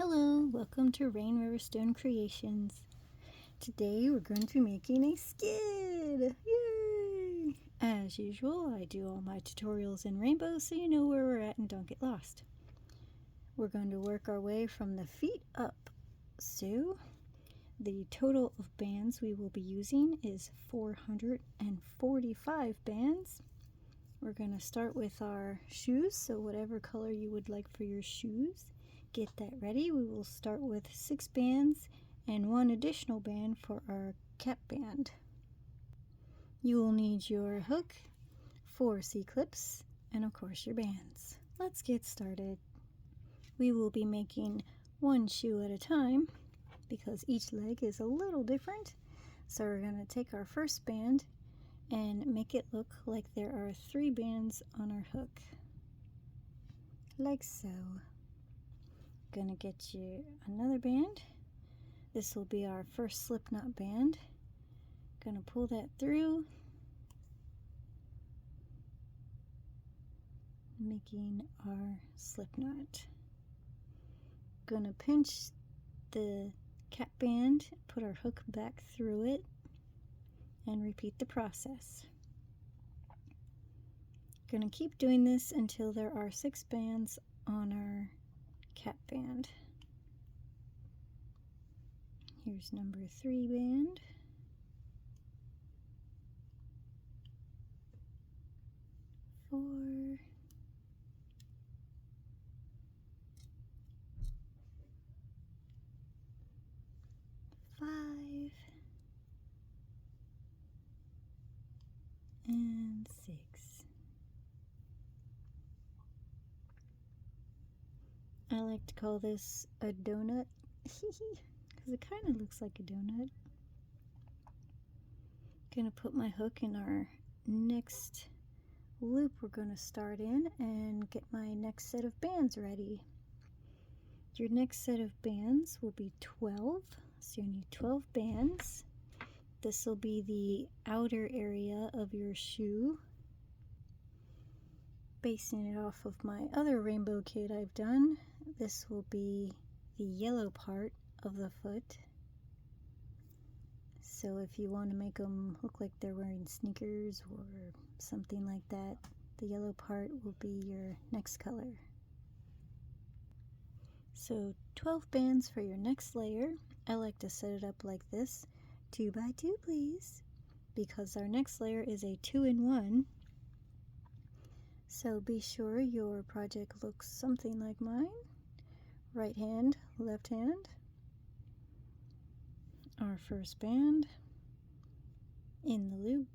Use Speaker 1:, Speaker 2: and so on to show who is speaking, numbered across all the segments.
Speaker 1: Hello, welcome to Rain River Stone Creations. Today we're going to be making a skid! Yay! As usual, I do all my tutorials in Rainbow so you know where we're at and don't get lost. We're going to work our way from the feet up. So, the total of bands we will be using is 445 bands. We're going to start with our shoes, so whatever color you would like for your shoes. Get that ready. We will start with 6 bands and 1 additional band for our cap band. You will need your hook, 4 C-clips, and of course your bands. Let's get started. We will be making 1 shoe at a time because each leg is a little different. So we're going to take our first band and make it look like there are 3 bands on our hook. Like so. Gonna get you another band. This will be our first slip knot band. Gonna pull that through, making our slip knot. Gonna pinch the cap band, put our hook back through it, and repeat the process. Gonna keep doing this until there are 6 bands on our cap band. Here's number 3 band. 4. 5. And 6. I like to call this a donut because it kind of looks like a donut. Gonna put my hook in our next loop we're gonna start in and get my next set of bands ready. Your next set of bands will be 12, so you need 12 bands. This will be the outer area of your shoe. Basing it off of my other rainbow kit I've done, this will be the yellow part of the foot. So if you want to make them look like they're wearing sneakers or something like that, the yellow part will be your next color. So 12 bands for your next layer. I like to set it up like this, 2 by 2 please, because our next layer is a 2-in-1. So be sure your project looks something like mine. Right hand, left hand. Our first band in the loop.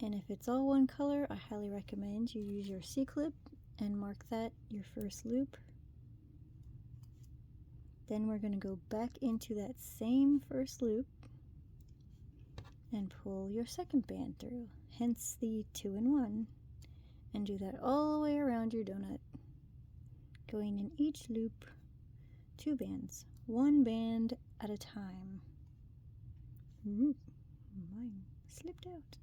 Speaker 1: And if it's all one color, I highly recommend you use your C-clip and mark that your first loop. Then we're going to go back into that same first loop and pull your second band through, hence the 2-in-1, and do that all the way around your donut, going in each loop 2 bands, 1 band at a time. Ooh, mine slipped out.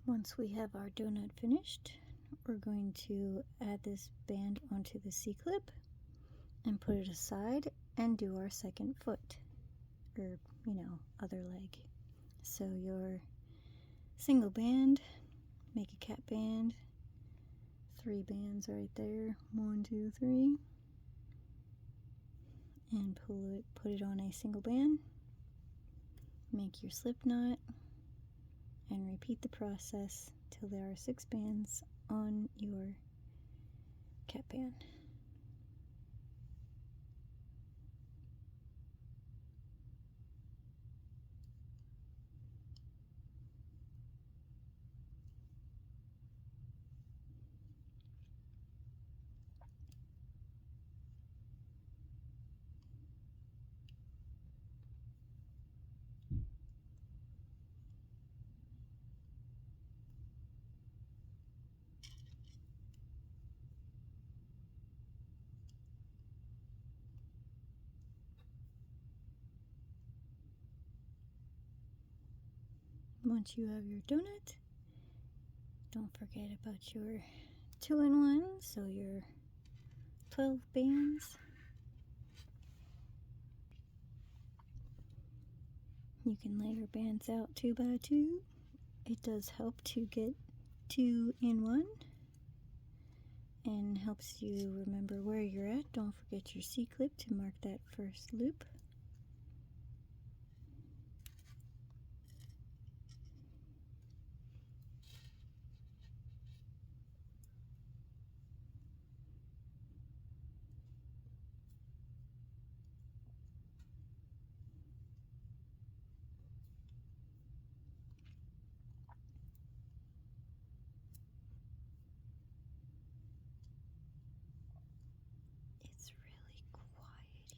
Speaker 1: Once we have our donut finished, we're going to add this band onto the C-clip and put it aside and do our second foot, or other leg. So your single band, make a cap band, 3 bands right there, 1, 2, 3, and put it on a single band. Make your slip knot and repeat the process till there are 6 bands on your cap band. Once you have your donut, don't forget about your 2-in-1, so your 12 bands. You can lay your bands out 2 by 2. It does help to get 2 in 1 and helps you remember where you're at. Don't forget your C-clip to mark that first loop. It's really quiet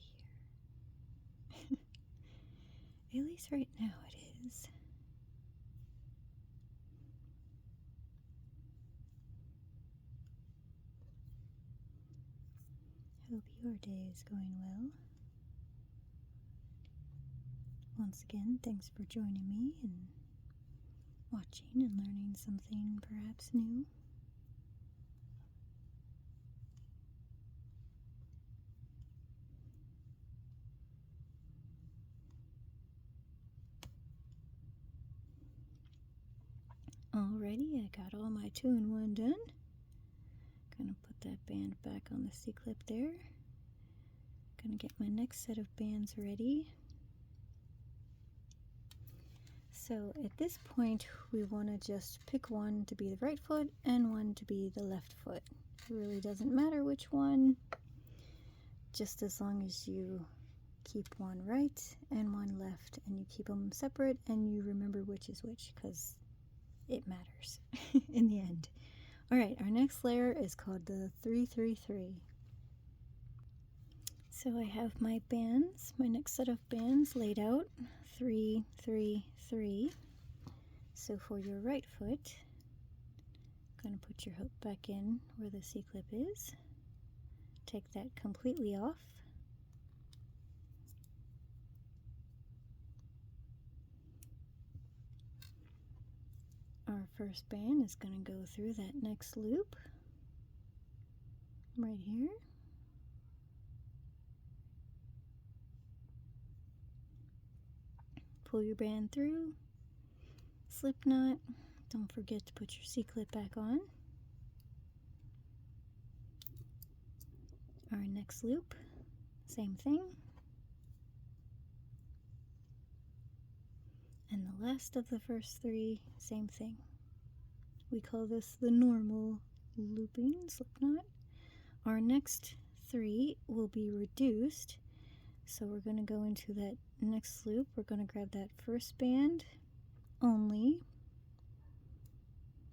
Speaker 1: here. At least right now it is. Hope your day is going well. Once again, thanks for joining me and watching and learning something perhaps new. Alrighty, I got all my 2-in-1 done. Gonna put that band back on the C-clip there. Gonna get my next set of bands ready. So at this point, we want to just pick one to be the right foot and one to be the left foot. It really doesn't matter which one, just as long as you keep one right and one left and you keep them separate and you remember which is which, because it matters in the end. Alright, our next layer is called the 3-3-3. So I have my bands, my next set of bands laid out, 3, 3, 3. So for your right foot, going to put your hook back in where the C-clip is. Take that completely off. Our first band is going to go through that next loop right here. Pull your band through, slip knot. Don't forget to put your C-clip back on. Our next loop, same thing. And the last of the first 3, same thing. We call this the normal looping slip knot. Our next 3 will be reduced. So we're going to go into that next loop. We're going to grab that first band only.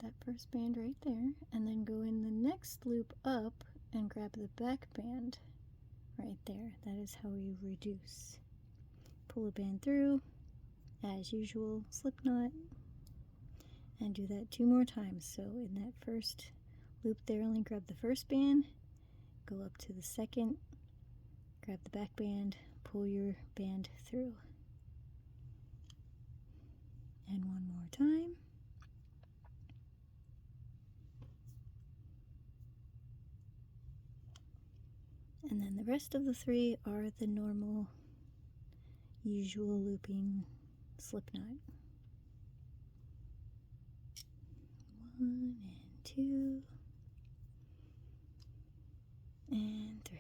Speaker 1: That first band right there. And then go in the next loop up and grab the back band right there. That is how we reduce. Pull a band through, as usual, slip knot, and do that 2 more times. So in that first loop there, only grab the first band, go up to the second, grab the back band, pull your band through. And one more time. And then the rest of the 3 are the normal, usual looping slip knot. 1 and 2 and 3.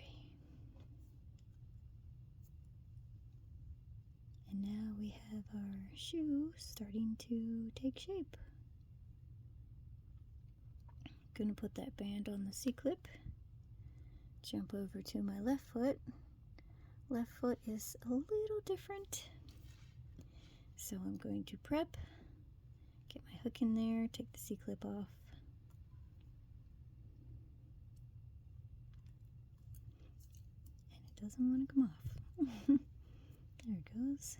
Speaker 1: And now we have our shoe starting to take shape. Gonna put that band on the C-clip. Jump over to my left foot. Left foot is a little different. So I'm going to prep, get my hook in there, take the C-clip off. And it doesn't want to come off. There it goes.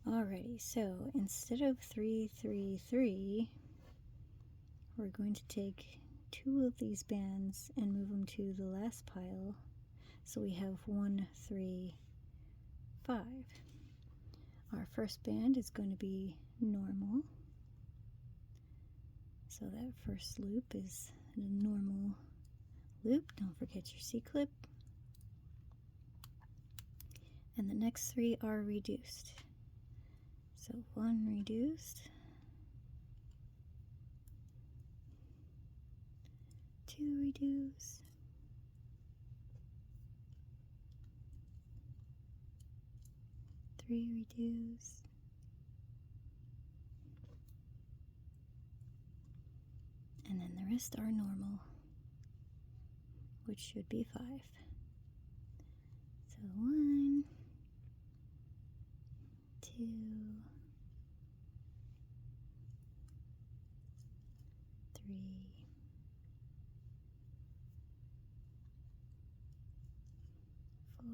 Speaker 1: Alrighty, so instead of 3, 3, 3, we're going to take 2 of these bands and move them to the last pile. So we have 1, 3, 5. Our first band is going to be normal. So that first loop is a normal loop. Don't forget your C-clip. And the next 3 are reduced. So 1 reduced, 2 reduced, 3 reduced, and then the rest are normal, which should be 5. So 1, 2, 3, 4,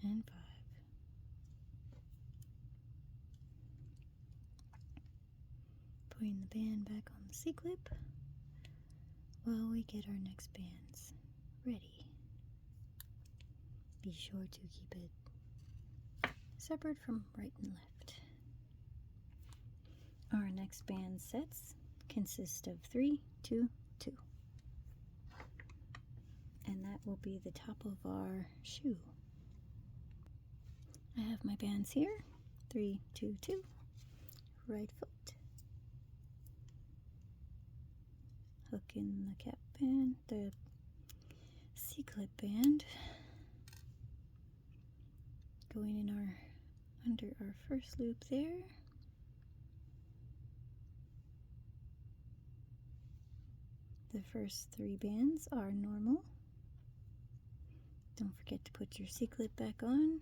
Speaker 1: and 5. Putting the band back on the C-clip while we get our next bands ready. Be sure to keep it separate from right and left. Our next band sets consist of 3, 2, 2. And that will be the top of our shoe. I have my bands here. 3, 2, 2. Right foot. Hook in the cap band, the C-clip band. Going in under our first loop there. The first 3 bands are normal. Don't forget to put your C-clip back on.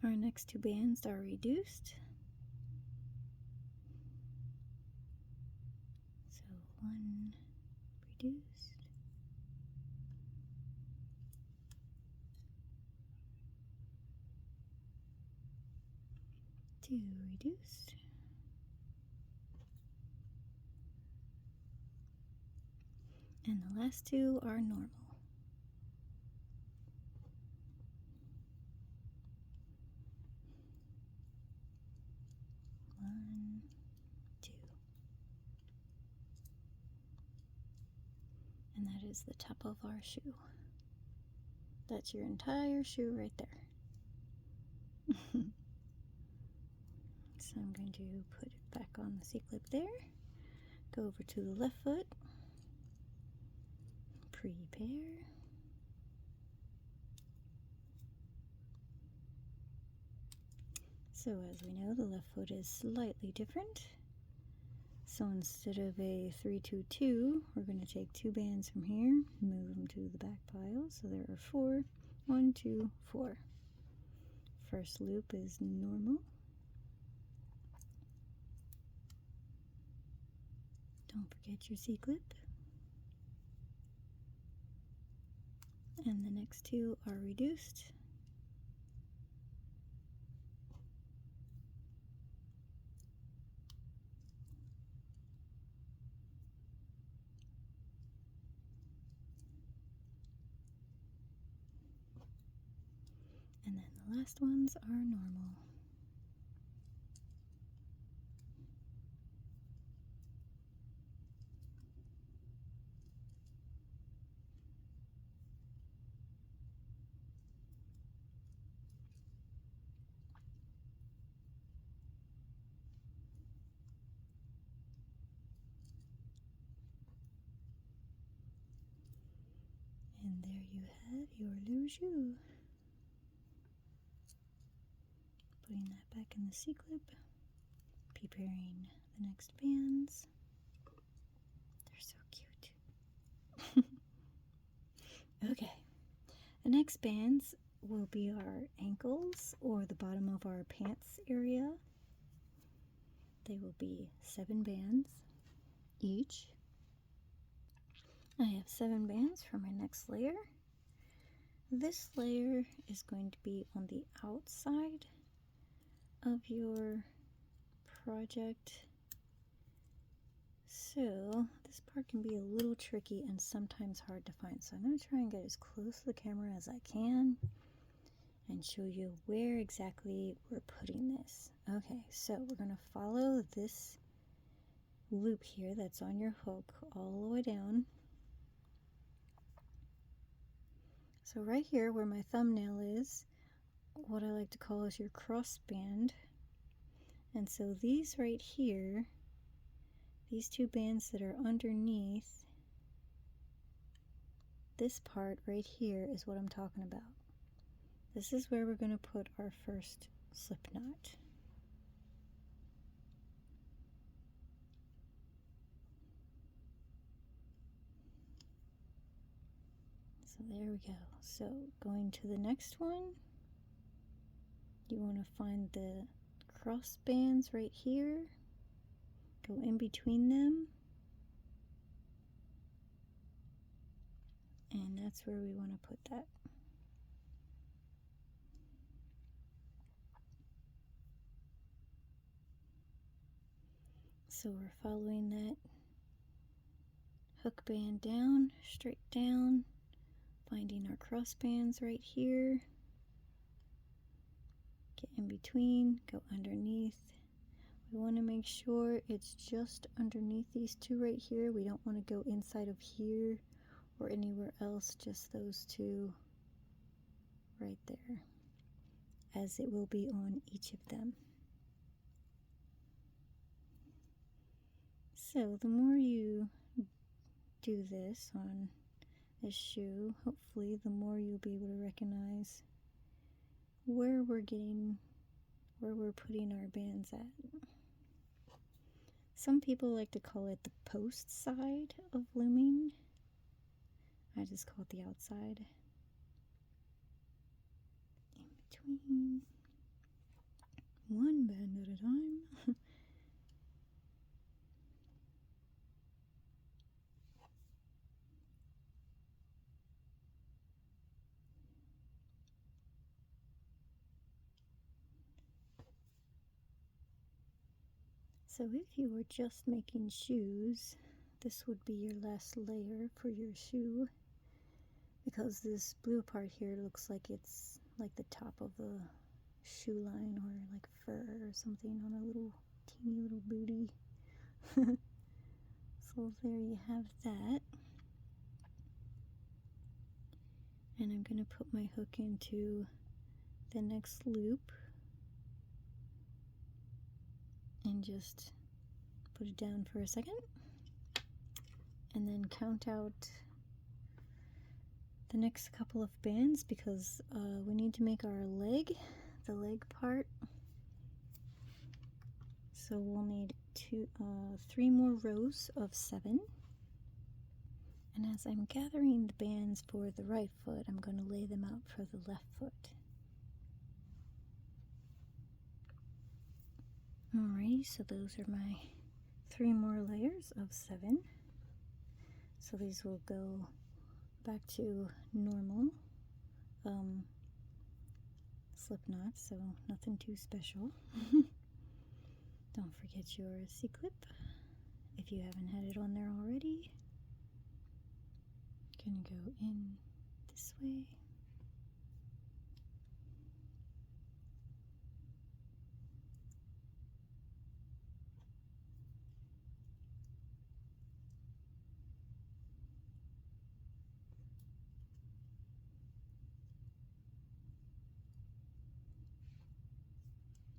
Speaker 1: Our next 2 bands are reduced. So 1 reduced. 2 reduced. And the last 2 are normal. 1, 2. And that is the top of our shoe. That's your entire shoe right there. So I'm going to put it back on the C-clip there. Go over to the left foot. Prepare. So as we know, the left foot is slightly different. So instead of a 3, 2, 2, we're going to take 2 bands from here, move them to the back pile. So there are 4. 1, 2, 4. First loop is normal. Don't forget your C-clip. And the next 2 are reduced. And then the last ones are normal. you have your little shoe. Putting that back in the C-clip. Preparing the next bands. They're so cute. Okay, the next bands will be our ankles or the bottom of our pants area. They will be 7 bands each. I have 7 bands for my next layer. This layer is going to be on the outside of your project. So this part can be a little tricky and sometimes hard to find. So I'm going to try and get as close to the camera as I can and show you where exactly we're putting this. Okay, so we're going to follow this loop here that's on your hook all the way down. So right here where my thumbnail is, what I like to call is your crossband. And so these right here, these 2 bands that are underneath this part right here is what I'm talking about. This is where we're going to put our first slip knot. So there we go. So going to the next one, you want to find the cross bands right here, go in between them, and that's where we want to put that. So we're following that hook band down, straight down, finding our cross bands right here, get in between, go underneath. We want to make sure it's just underneath these 2 right here. We don't want to go inside of here or anywhere else, just those 2 right there, as it will be on each of them. So the more you do this on a shoe, hopefully the more you'll be able to recognize where we're putting our bands at. Some people like to call it the post side of looming. I just call it the outside. In between, 1 band at a time. So if you were just making shoes, this would be your last layer for your shoe, because this blue part here looks like it's like the top of a shoe line or like fur or something on a little teeny little booty. So there you have that. And I'm going to put my hook into the next loop and just put it down for a second, and then count out the next couple of bands, because we need to make our leg, the leg part. So we'll need 3 more rows of 7. And as I'm gathering the bands for the right foot, I'm going to lay them out for the left foot. Alrighty, so those are my 3 more layers of 7. So these will go back to normal slip knots, so nothing too special. Don't forget your C-clip if you haven't had it on there already. Gonna go in this way.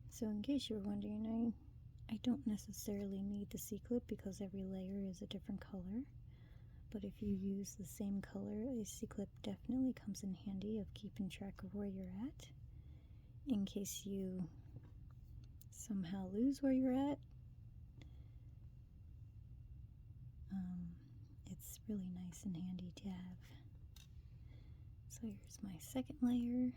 Speaker 1: So in case you were wondering, I don't necessarily need the C-clip because every layer is a different color. but if you use the same color, a C-clip definitely comes in handy of keeping track of where you're at in case you somehow lose where you're at. It's really nice and handy to have. So here's my second layer.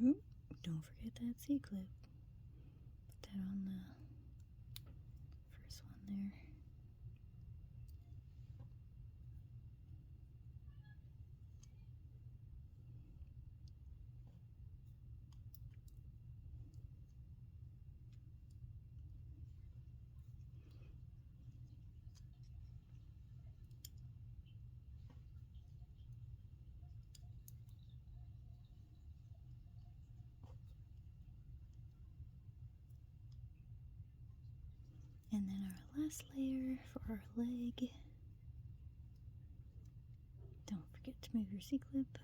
Speaker 1: Ooh, don't forget that C-clip. Put that on the first one there. And then our last layer for our leg. Don't forget to move your C-clip.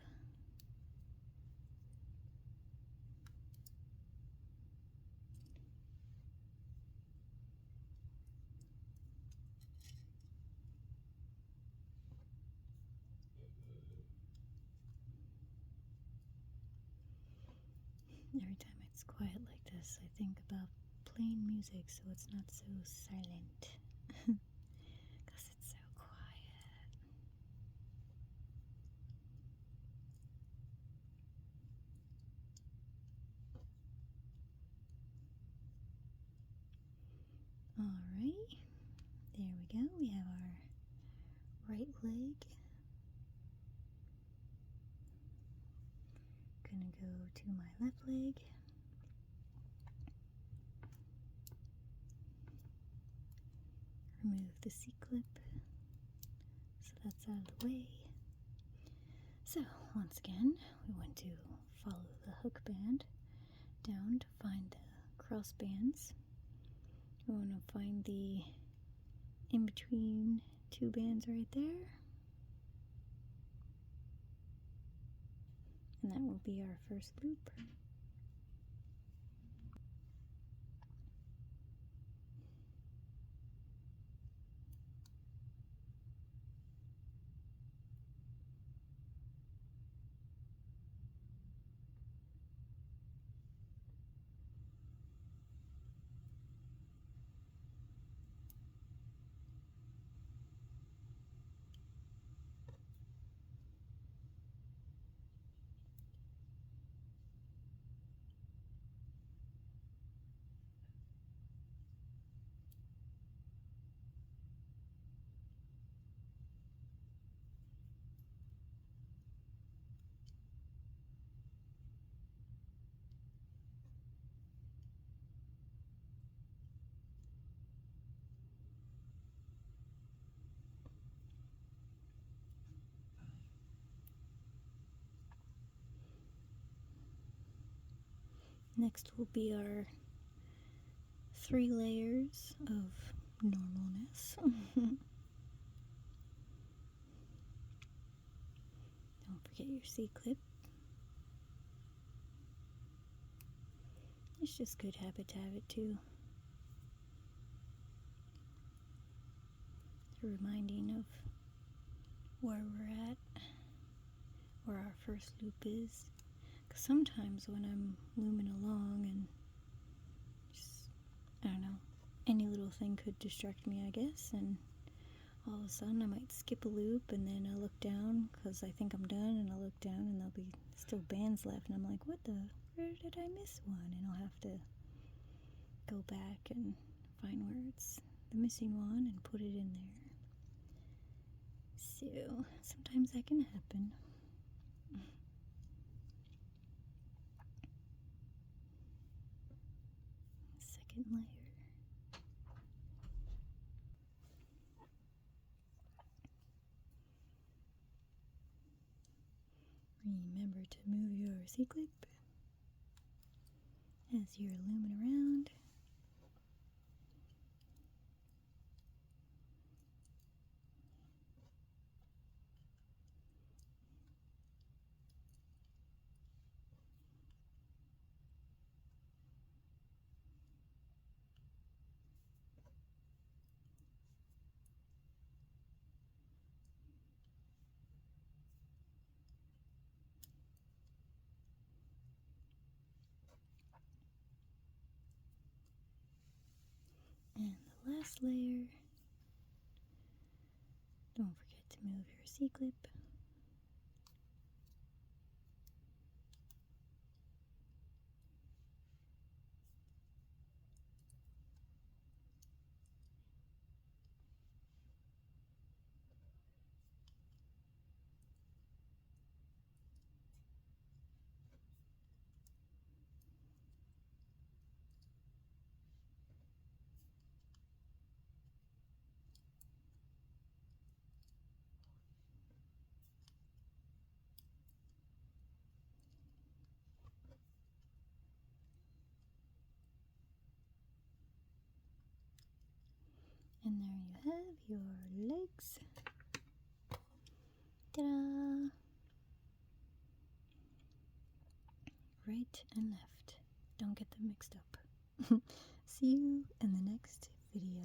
Speaker 1: Every time it's quiet like this, I think about playing music so it's not so silent. Because it's so quiet. Alright, there we go. We have our right leg. Gonna go to my left leg. Remove the C-clip so that's out of the way. So once again, we want to follow the hook band down to find the cross bands. We want to find the in between two bands right there, and that will be our first loop. Next will be our 3 layers of normalness. Don't forget your C-clip. It's just good habit to have it too. Reminding of where we're at, where our first loop is. Because sometimes when I'm looming along and just, I don't know, any little thing could distract me, I guess, and all of a sudden I might skip a loop and then I look down because I think I'm done, and I look down and there'll be still bands left and I'm like, where did I miss one? And I'll have to go back and find where it's the missing one and put it in there. So sometimes that can happen. Second layer. Remember to move your C-clip as you're looming around. last layer. Don't forget to move your C-clip. And there you have your legs. Ta-da! Right and left. Don't get them mixed up. See you in the next video.